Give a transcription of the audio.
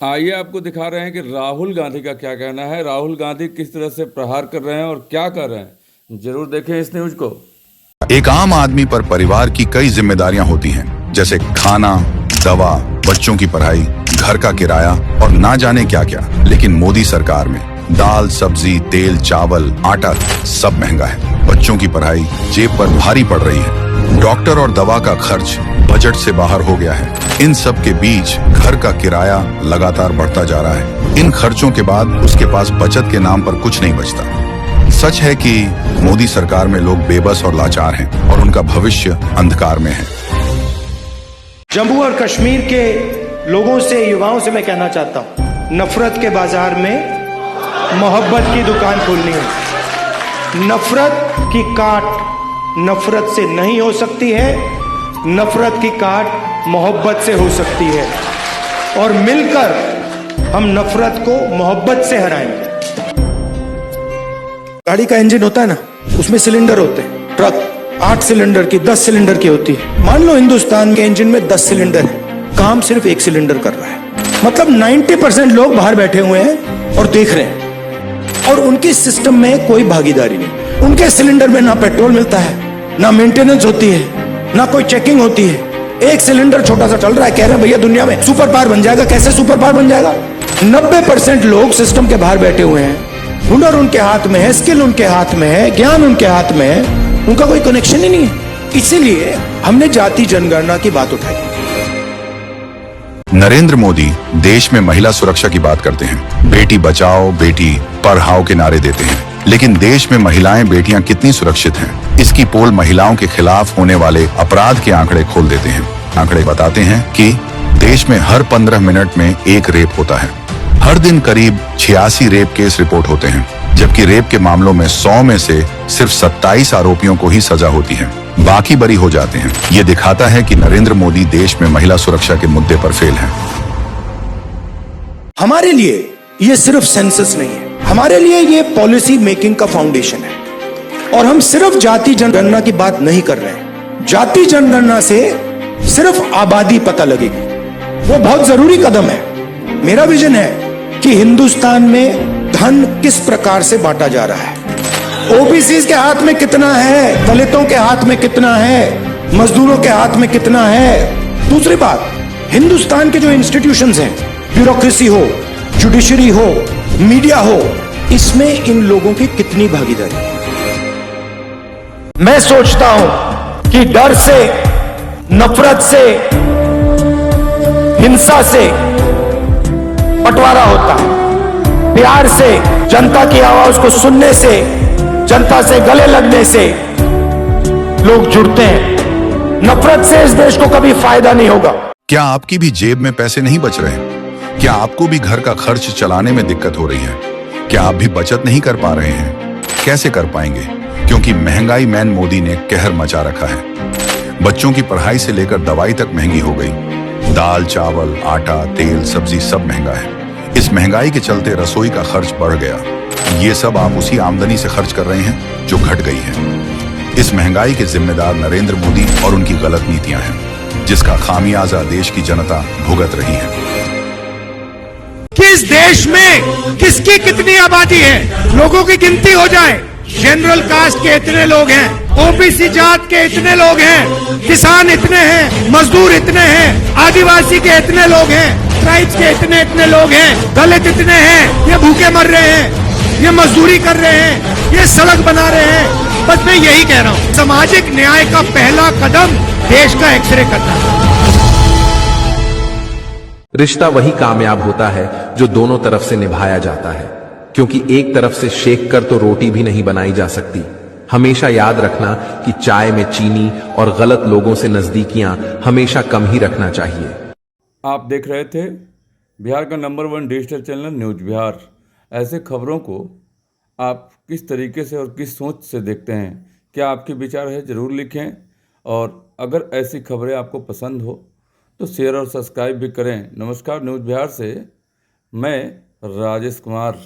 आइए आपको दिखा रहे हैं कि राहुल गांधी का क्या कहना है। राहुल गांधी किस तरह से प्रहार कर रहे हैं और क्या कर रहे हैं, जरूर देखें इस न्यूज को। एक आम आदमी पर परिवार की कई जिम्मेदारियां होती हैं, जैसे खाना, दवा, बच्चों की पढ़ाई, घर का किराया और ना जाने क्या क्या। लेकिन मोदी सरकार में दाल, सब्जी, तेल, चावल, आटा सब महंगा है। बच्चों की पढ़ाई जेब पर भारी पड़ रही है। डॉक्टर और दवा का खर्च बजट से बाहर हो गया है। इन सब के बीच घर का किराया लगातार बढ़ता जा रहा है। इन खर्चों के बाद उसके पास बचत के नाम पर कुछ नहीं बचता। सच है कि मोदी सरकार में लोग बेबस और लाचार हैं और उनका भविष्य अंधकार में है। जम्मू और कश्मीर के लोगों से, युवाओं से मैं कहना चाहता हूं, नफरत के बाजार में मोहब्बत की दुकान खोलनी है। नफरत की काट नफरत से नहीं हो सकती है, नफरत की काट मोहब्बत से हो सकती है, और मिलकर हम नफरत को मोहब्बत से हराएंगे। गाड़ी का इंजन होता है ना, उसमें सिलेंडर होते हैं। ट्रक 8 सिलेंडर की, 10 सिलेंडर की होती है। मान लो हिंदुस्तान के इंजन में 10 सिलेंडर है, काम सिर्फ 1 सिलेंडर कर रहा है। मतलब 90% लोग बाहर बैठे हुए हैं और देख रहे हैं, और उनकी सिस्टम में कोई भागीदारी नहीं। उनके सिलेंडर में ना पेट्रोल मिलता है, ना मेंटेनेंस होती है, ना कोई चेकिंग होती है। 1 सिलेंडर छोटा सा चल रहा है, कह रहे हैं भैया दुनिया में सुपर पावर बन जाएगा। कैसे सुपर पावर बन जाएगा? 90% लोग सिस्टम के बाहर बैठे हुए हैं। हुनर उनके हाथ में है, स्किल उनके हाथ में है, ज्ञान उनके हाथ में है, उनका कोई कनेक्शन ही नहीं है। इसीलिए हमने जाति जनगणना की बात उठाई। नरेंद्र मोदी देश में महिला सुरक्षा की बात करते हैं, बेटी बचाओ, बेटी पढ़ाओ के नारे देते हैं। लेकिन देश में महिलाएं, बेटियां कितनी सुरक्षित हैं? इसकी पोल महिलाओं के खिलाफ होने वाले अपराध के आंकड़े खोल देते हैं। आंकड़े बताते हैं कि देश में हर 15 मिनट में एक रेप होता है। हर दिन करीब 86 रेप केस रिपोर्ट होते हैं, जबकि रेप के मामलों में 100 में से सिर्फ 27 आरोपियों को ही सजा होती है, बाकी बरी हो जाते हैं। ये दिखाता है कि नरेंद्र मोदी देश में महिला सुरक्षा के मुद्दे पर फेल हैं। हमारे लिए ये सिर्फ सेंसस नहीं है, हमारे लिए ये पॉलिसी मेकिंग का फाउंडेशन है। और हम सिर्फ जाति जनगणना की बात नहीं कर रहे हैं। जाति जनगणना से सिर्फ आबादी पता लगेगी, वो बहुत जरूरी कदम है। मेरा विजन है कि हिंदुस्तान में धन किस प्रकार से बांटा जा रहा है। ओबीसी के हाथ में कितना है, दलितों के हाथ में कितना है, मजदूरों के हाथ में कितना है। दूसरी बात, हिंदुस्तान के जो इंस्टीट्यूशंस हैं, ब्यूरोक्रेसी हो, जुडिशरी हो, मीडिया हो, इसमें इन लोगों की कितनी भागीदारी है। मैं सोचता हूं कि डर से, नफरत से, हिंसा से बंटवारा होता है। प्यार से, जनता की आवाज को सुनने से, जनता से गले लगने से लोग जुड़ते हैं। नफरत से इस देश को कभी फायदा नहीं होगा। क्या आपकी भी जेब में पैसे नहीं बच रहे? क्या आपको भी घर का खर्च चलाने में दिक्कत हो रही है? क्या आप भी बचत नहीं कर पा रहे हैं? कैसे कर पाएंगे? क्योंकि महंगाई मैन मोदी ने कहर मचा रखा है। बच्चों की पढ़ाई से लेकर दवाई तक महंगी हो गई। दाल, चावल, आटा, तेल, सब्जी सब महंगा है। इस महंगाई के चलते रसोई का खर्च बढ़ गया। ये सब आप उसी आमदनी से खर्च कर रहे हैं जो घट गई है। इस महंगाई के जिम्मेदार नरेंद्र मोदी और उनकी गलत नीतियां हैं, जिसका खामियाजा देश की जनता भुगत रही है। किस देश में किसकी कितनी आबादी है, लोगों की गिनती हो जाए। जनरल कास्ट के इतने लोग हैं, ओबीसी जात के इतने लोग हैं, किसान इतने हैं, मजदूर इतने हैं, आदिवासी के इतने लोग हैं, ट्राइब्स के इतने लोग हैं, दलित इतने हैं। ये भूखे मर रहे हैं, ये मजदूरी कर रहे हैं, ये सड़क बना रहे हैं। बस मैं यही कह रहा हूं, सामाजिक न्याय का पहला कदम देश का एक्सरे करना है। रिश्ता वही कामयाब होता है जो दोनों तरफ से निभाया जाता है, क्योंकि एक तरफ से शेक कर तो रोटी भी नहीं बनाई जा सकती। हमेशा याद रखना कि चाय में चीनी और गलत लोगों से नजदीकियां हमेशा कम ही रखना चाहिए। आप देख रहे थे बिहार का number 1 digital channel news Bihar. ऐसे खबरों को आप किस तरीके से और किस सोच से देखते हैं, क्या आपके विचार है, ज़रूर लिखें। और अगर ऐसी खबरें आपको पसंद हो तो शेयर और सब्सक्राइब भी करें। नमस्कार, न्यूज बिहार से मैं राजेश कुमार।